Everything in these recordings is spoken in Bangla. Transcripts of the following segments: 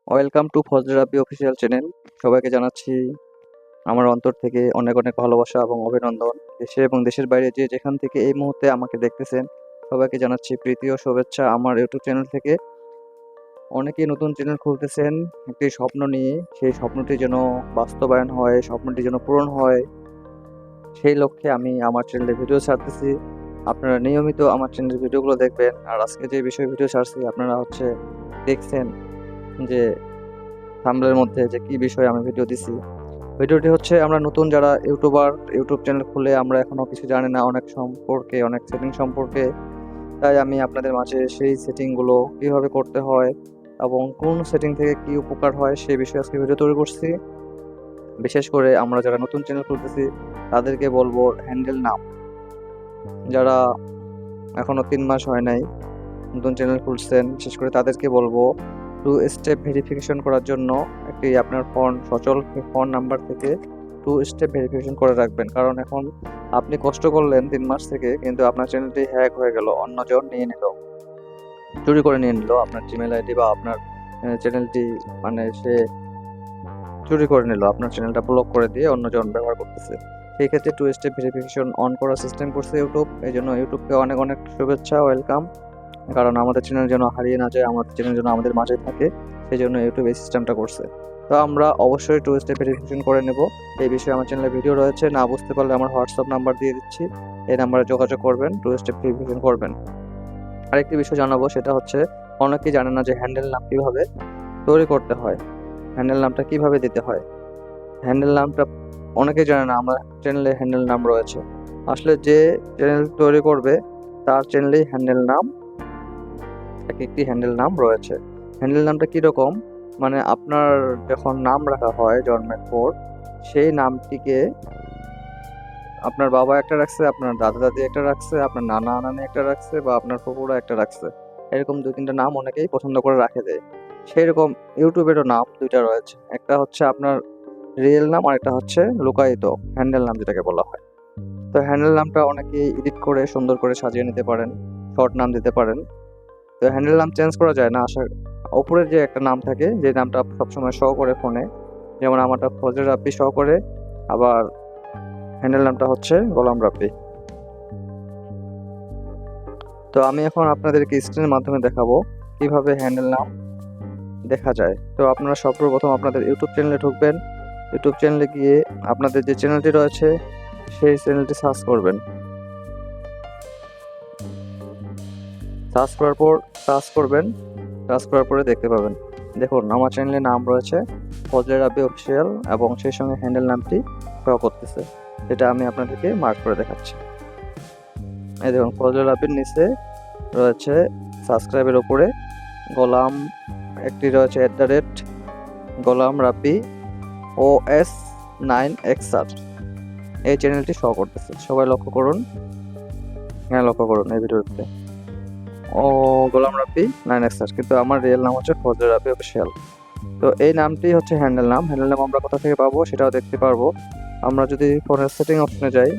Welcome to Fazle Rabbi official channel. সবাইকে জানাচ্ছি আমার অন্তর থেকে অনেক অনেক ভালোবাসা এবং অভিনন্দন। দেশে এবং দেশের বাইরে যে যেখান থেকে এই মুহূর্তে আমাকে দেখতেছেন সবাইকে জানাচ্ছি প্রীতি ও শুভেচ্ছা আমার ইউটিউব চ্যানেল থেকে। অনেকেই নতুন চ্যানেল খুলতেছেন একটি স্বপ্ন নিয়ে, সেই স্বপ্নটি যেন বাস্তবায়ন হয়, স্বপ্নটি যেন পূরণ হয়, সেই লক্ষ্যে আমি আমার চ্যানেলে ভিডিও ছাড়তেছি। আপনারা নিয়মিত আমার চ্যানেলের ভিডিওগুলো দেখবেন। আর আজকে যে বিষয়ে ভিডিও ছাড়ছি আপনারা দেখছেন যে থাম্বনেলের মধ্যে যে কি বিষয়ে আমি ভিডিও দিছি। ভিডিওটি হচ্ছে আমরা নতুন যারা ইউটিউবার, ইউটিউব চ্যানেল খুলে আমরা এখনো কিছু জানি না অনেক সম্পর্কে, অনেক সেটিং সম্পর্কে। তাই আমি আপনাদের মাঝে সেই সেটিংগুলো কিভাবে করতে হয় এবং কোন সেটিং থেকে কি উপকার হয় সেই বিষয়ে আজকে ভিডিও তৈরি করছি। বিশেষ করে আমরা যারা নতুন চ্যানেল খুলতেছি তাদেরকে বলবো হ্যান্ডেল নাম, যারা এখনো 3 মাস হয় নাই নতুন চ্যানেল খুলছেন বিশেষ করে তাদেরকে বলবো 2 স্টেপ ভেরিফিকেশন করার জন্য একটি আপনার সচল ফোন নাম্বার থেকে 2 স্টেপ ভেরিফিকেশন করে রাখবেন। কারণ এখন আপনি কষ্ট করলেন 3 মাস থেকে, কিন্তু আপনার চ্যানেলটি হ্যাক হয়ে গেল, অন্যজন নিয়ে নিল, চুরি করে নিয়ে নিল আপনার জিমেল আইডি বা আপনার চ্যানেলটি, মানে সে চুরি করে নিল, আপনার চ্যানেলটা ব্লক করে দিয়ে অন্যজন ব্যবহার করতেছে। সেই ক্ষেত্রে 2 স্টেপ ভেরিফিকেশন অন করার সিস্টেম করছে ইউটিউব। এই জন্য ইউটিউবকে অনেক অনেক শুভেচ্ছা, ওয়েলকাম। কারণ আমাদের চ্যানেল যেন হারিয়ে না যায়, আমাদের চ্যানেল যেন আমাদের মাঝে থাকে, সেই জন্য ইউটিউব এই সিস্টেমটা করছে। তো আমরা অবশ্যই 2 স্টেপ ভেরিফিকেশন করে নেব। এই বিষয়ে আমার চ্যানেলে ভিডিও রয়েছে, না বুঝতে পারলে আমার হোয়াটসঅ্যাপ নাম্বার দিয়ে দিচ্ছি, এই নাম্বারে যোগাযোগ করবেন, 2 স্টেপ ভেরিফিকেশন করবেন। আরেকটি বিষয় জানাবো, সেটা হচ্ছে অনেকেই জানে না যে হ্যান্ডেল নাম কিভাবে তৈরি করতে হয়, হ্যান্ডেল নামটা কিভাবে দিতে হয়। হ্যান্ডেল নামটা অনেকেই জানে না আমার চ্যানেলে হ্যান্ডেল নাম রয়েছে। আসলে যে চ্যানেল তৈরি করবে তার চ্যানেলেই হ্যান্ডেল নাম, এক একটি হ্যান্ডেল নাম রয়েছে। হ্যান্ডেল নামটা কীরকম, মানে আপনার যখন নাম রাখা হয় জন্মের পর, সেই নামটিকে আপনার বাবা একটা রাখছে, আপনার দাদা দাদি একটা রাখছে, আপনার নানা নানি একটা রাখছে, বা আপনার ফুপুরা একটা রাখছে। এরকম 2-3টা নাম অনেকেই পছন্দ করে রাখে দেয়। সেই রকম ইউটিউবেরও নাম 2টা রয়েছে, একটা হচ্ছে আপনার রিয়েল নাম আর একটা হচ্ছে লুকায়িত হ্যান্ডেল নাম যেটাকে বলা হয়। তো হ্যান্ডেল নামটা অনেকেই এডিট করে সুন্দর করে সাজিয়ে নিতে পারেন, শর্ট নাম দিতে পারেন। তো হ্যান্ডেল নাম চেঞ্জ করা যায় না, ওপরের যে একটা নাম থাকে যে নামটা সবসময় শো করে ফোনে, যেমন আমারটা ফজলে রাব্বি শো করে, আবার হ্যান্ডেল নামটা হচ্ছে গোলাম রাব্বি। তো আমি এখন আপনাদেরকে স্ক্রিনের মাধ্যমে দেখাবো কিভাবে হ্যান্ডেল নাম দেখা যায়। তো আপনারা সর্বপ্রথম আপনাদের ইউটিউব চ্যানেলে ঢুকবেন। ইউটিউব চ্যানেলে গিয়ে আপনাদের যে চ্যানেলটি রয়েছে সেই চ্যানেলটি সার্চ করবেন। সার্চ করবেন, সার্চ করার পরে দেখতে পাবেন, দেখুন আমার চ্যানেলের নাম রয়েছে ফজলে রাব্বি অফিসিয়াল এবং সেই সঙ্গে হ্যান্ডেল নামটি শো করতেছে, যেটা আমি আপনাদেরকে মার্ক করে দেখাচ্ছি। এই দেখুন ফজলে রাব্বির নিচে রয়েছে সাবস্ক্রাইবের উপরে গোলাম, একটি রয়েছে @গোলাম রাব্বি OS9XR, এই চ্যানেলটি শো করতেছে। সবাই লক্ষ্য করুন, হ্যাঁ লক্ষ্য করুন এই ভিডিওতে গোলাম রাব্বি 9XR, কিন্তু আমার রিয়েল নাম হচ্ছে ফজলে রাব্বি অফিসিয়াল। তো এই নামটি হচ্ছে হ্যান্ডেল নাম। হ্যান্ডেল নাম আমরা কোথা থেকে পাবো সেটাও দেখতে পারবো। আমরা যদি ফোনের সেটিং অপশনে যাই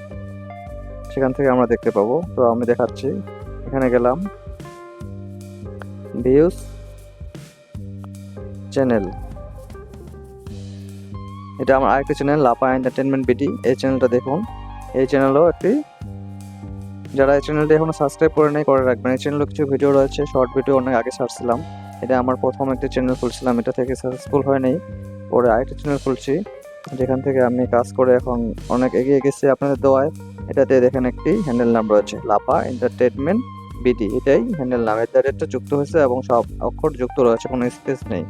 সেখান থেকে আমরা দেখতে পাবো। তো আমি দেখাচ্ছি, এখানে গেলাম, ভিউজ চ্যানেল, এটা আমার আরেকটি চ্যানেল লাপা এন্টারটেনমেন্ট বিডি। এই চ্যানেলটা দেখুন, এই চ্যানেলও একটি, যারা এই চ্যানেলটি এখনো সাবস্ক্রাইব করে নেই করে রাখবেন। এই চ্যানেলে কিছু ভিডিও রয়েছে, শর্ট ভিডিও অনেক আগে ছাড়ছিলাম। এটা আমার প্রথম একটি চ্যানেল খুলছিলাম, এটা থেকে সাকসেসফুল হয়নি, পরে আরেকটি চ্যানেল খুলছি যেখান থেকে আমি কাজ করে এখন অনেক এগিয়ে গেছি আপনাদের দোয়ায়। এটাতে দেখেন একটি হ্যান্ডেল নাম রয়েছে লাপা এন্টারটেনমেন্ট বিডি, এটাই হ্যান্ডেল নাম। @টা যুক্ত হয়েছে এবং সব অক্ষর যুক্ত রয়েছে, কোনো স্পেস নেই।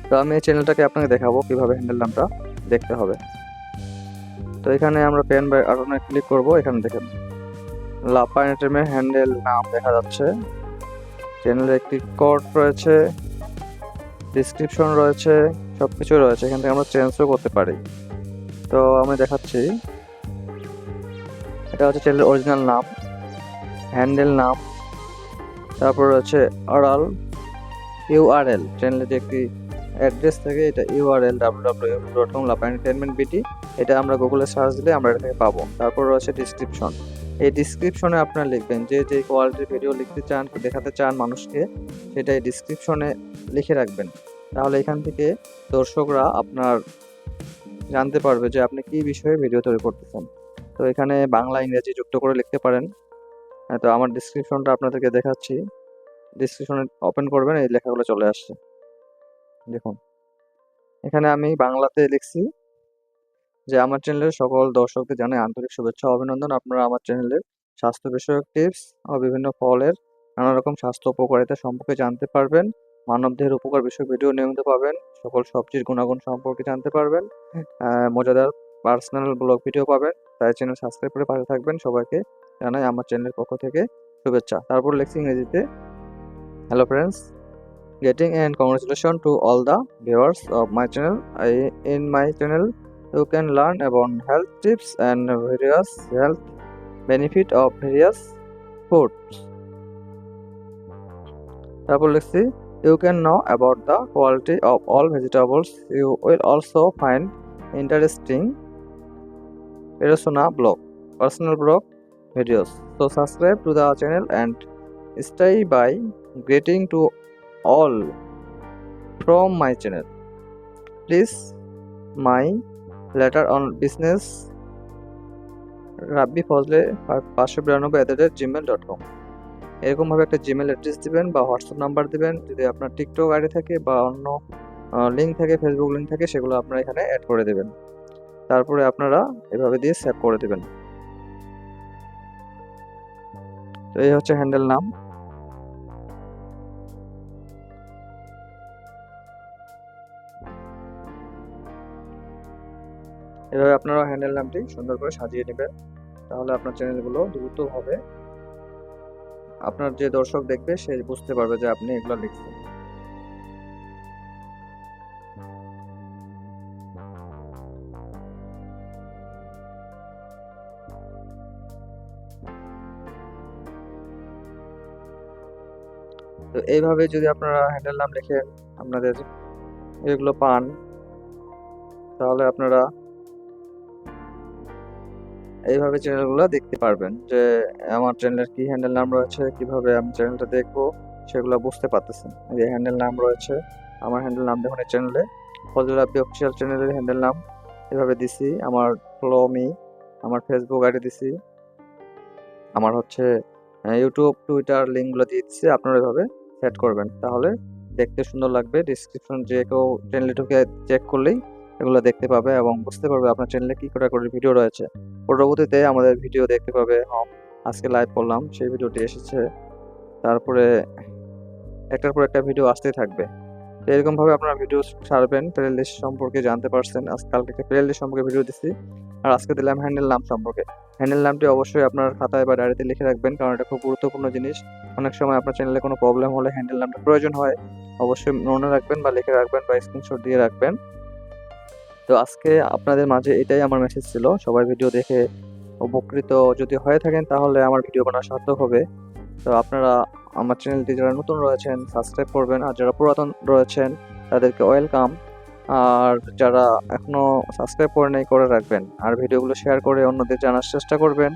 তো আমি এই চ্যানেলটাকে আপনাকে দেখাবো কিভাবে হ্যান্ডেল নামটা দেখতে হবে। তো এখানে আমরা পেন বাই আইকনে ক্লিক করব, এখানে দেখেন লাপা এন্টারটেনমেন্ট হ্যান্ডেল নাম দেখা যাচ্ছে। চ্যানেলের একটি কোড রয়েছে, ডেসক্রিপশন রয়েছে, সবকিছু রয়েছে। এখান থেকে আমরা চেঞ্জও করতে পারি। তো আমি দেখাচ্ছি, এটা হচ্ছে চ্যানেলের অরিজিনাল নাম, হ্যান্ডেল নাম, তারপর রয়েছে URL, চ্যানেলের যে একটি অ্যাড্রেস থাকে, এটা URL www.lapaentertainmentbt, এটা আমরা গুগলে সার্চ দিলে আমরা এটা থেকে পাবো। তারপর রয়েছে ডিসক্রিপশন, এই ডিসক্রিপশনে আপনারা লিখবেন যে যে কোয়ালিটির ভিডিও লিখতে চান, দেখাতে চান মানুষকে, সেটাই ডিসক্রিপশনে লিখে রাখবেন। তাহলে এখান থেকে দর্শকরা আপনার জানতে পারবে যে আপনি কি বিষয়ে ভিডিও তৈরি করতেছেন। তো এখানে বাংলা ইংরেজি যুক্ত করে লিখতে পারেন। তো আমার ডিসক্রিপশনটা আপনাদেরকে দেখাচ্ছি। ডিসক্রিপশনে ওপেন করবেন, এই লেখাগুলো চলে আসছে। দেখুন, এখানে আমি বাংলাতে লিখছি যে আমার চ্যানেলের সকল দর্শকদের জানাই আন্তরিক শুভেচ্ছা ও অভিনন্দন। আপনারা আমার চ্যানেলের স্বাস্থ্য বিষয়ক টিপস ও বিভিন্ন ফলের নানা রকম স্বাস্থ্য উপকারিতা সম্পর্কে জানতে পারবেন। মানবদেহের উপকার বিষয়ক ভিডিও নিয়মিত পাবেন। সকল সবজির গুণাগুণ সম্পর্কে জানতে পারবেন। মজাদার পার্সোনাল ব্লগ ভিডিও পাবেন। তাই চ্যানেল সাবস্ক্রাইব করে পাশে থাকবেন। সবাইকে জানাই আমার চ্যানেলের পক্ষ থেকে শুভেচ্ছা। তারপর লিখছি ইংরেজিতে, hello friends, getting and congratulations to all the viewers of my channel. In my channel you can learn about health tips and various health benefit of various foods. তারপর লিখছি, you can know about the quality of all vegetables. You will also find interesting personal blog videos. So subscribe to the channel and stay by. Greeting to all from my channel. Please my letter on business Rabbi Fajle 592@gmail.com। এরকম ভাবে একটা জিমেল অ্যাড্রেস দিবেন বা হোয়াটসঅ্যাপ নাম্বার দিবেন। যদি আপনার টিকটক আইডি থাকে বা অন্য লিঙ্ক থাকে, ফেসবুক লিঙ্ক থাকে, সেগুলো আপনারা এখানে অ্যাড করে দেবেন। তারপরে আপনারা এভাবে দিয়ে সেভ করে দেবেন। তো এই হচ্ছে হ্যান্ডেল নাম। এভাবে আপনারা হ্যান্ডেল নামটি সুন্দর করে সাজিয়ে নেবেন। তাহলে আপনার চ্যানেলগুলো দ্রুতভাবে আপনার যে দর্শক দেখবে সে বুঝতে পারবে যে আপনি এগুলো লিখছেন। তো এইভাবে যদি আপনারা হ্যান্ডেল নাম লিখেন, আপনাদের এগুলো পান, তাহলে আপনারা এইভাবে চ্যানেলগুলো দেখতে পারবেন যে আমার চ্যানেলের কি হ্যান্ডেল নাম রয়েছে, কিভাবে আমি চ্যানেলটা দেখবো সেগুলো বুঝতে পারতেছেন। এই হ্যান্ডেল নাম রয়েছে, আমার হ্যান্ডেল নাম দেখুন এই চ্যানেলে ফজলে রাব্বি অফিসিয়াল চ্যানেলের হ্যান্ডেল নাম এভাবে দিছি। আমার ফলোমি, আমার ফেসবুক আইডি দিছি, আমার হচ্ছে ইউটিউব টুইটার লিঙ্কগুলো দিয়ে দিচ্ছি। আপনারা এভাবে সেট করবেন, তাহলে দেখতে সুন্দর লাগবে। ডিসক্রিপশন যে কেউ চ্যানেলে ঢুকে চেক করলেই এগুলো দেখতে পাবে এবং বুঝতে পারবে আপনার চ্যানেলে কি করে ভিডিও রয়েছে। পরবর্তীতে আমাদের ভিডিও দেখতে পাবে। আজকে লাইভ করলাম, সেই ভিডিওটি এসেছে। তারপরে একটার পর একটা ভিডিও আসতেই থাকবে। তো এরকমভাবে আপনারা ভিডিও ছাড়বেন। প্লে লিস্ট সম্পর্কে জানতে পারছেন, কালকে একটা প্লে লিস্ট সম্পর্কে ভিডিও দিচ্ছি, আর আজকে দিলাম হ্যান্ডেল নাম সম্পর্কে। হ্যান্ডেল নামটি অবশ্যই আপনার খাতায় বা ডায়েরিতে লিখে রাখবেন, কারণ এটা খুব গুরুত্বপূর্ণ জিনিস। অনেক সময় আপনার চ্যানেলে কোনো প্রবলেম হলে হ্যান্ডেল নামটা প্রয়োজন হয়, অবশ্যই মনে রাখবেন বা লিখে রাখবেন বা স্ক্রিনশট দিয়ে রাখবেন। তো আজকে আপনাদের মাঝে এটাই আমার মেসেজ ছিল। সবাই ভিডিও দেখে উপকৃত যদি হয়ে থাকেন তাহলে আমার ভিডিও বানানো সার্থক হবে। তো আপনারা আমার চ্যানেলটি যারা নতুন রয়েছেন সাবস্ক্রাইব করবেন, আর যারা পুরাতন রয়েছেন তাদেরকে ওয়েলকাম। আর যারা এখনো সাবস্ক্রাইব করে নেই, করে রাখবেন। আর ভিডিওগুলো শেয়ার করে অন্যদের জানার চেষ্টা করবেন।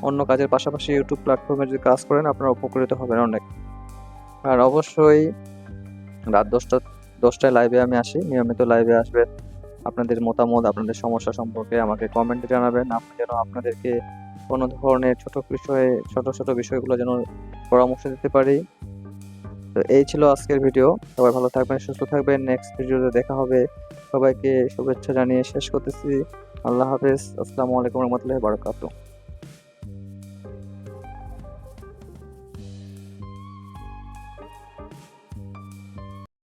অন্য কাজের পাশাপাশি ইউটিউব প্ল্যাটফর্মে যদি কাজ করেন আপনারা উপকৃত হবেন অনেক। আর অবশ্যই রাত 10টায় লাইভে আমি আসি, নিয়মিত লাইভে আসবেন। আপনাদের মতামত, আপনাদের সমস্যা সম্পর্কে আমাকে কমেন্টে জানাবেন। আমি যেন আপনাদেরকে কোনো ধরনের ছোট বিষয়গুলো যেন পরামর্শ দিতে পারি। তো এই ছিল আজকের ভিডিও। সবাই ভালো থাকবেন, সুস্থ থাকবেন। নেক্সট ভিডিওতে দেখা হবে। সবাইকে শুভেচ্ছা জানিয়ে শেষ করতেছি। আল্লাহ হাফেজ। আসসালামু আলাইকুম রহমতুল্লাহি ওয়া বারাকাতুহু।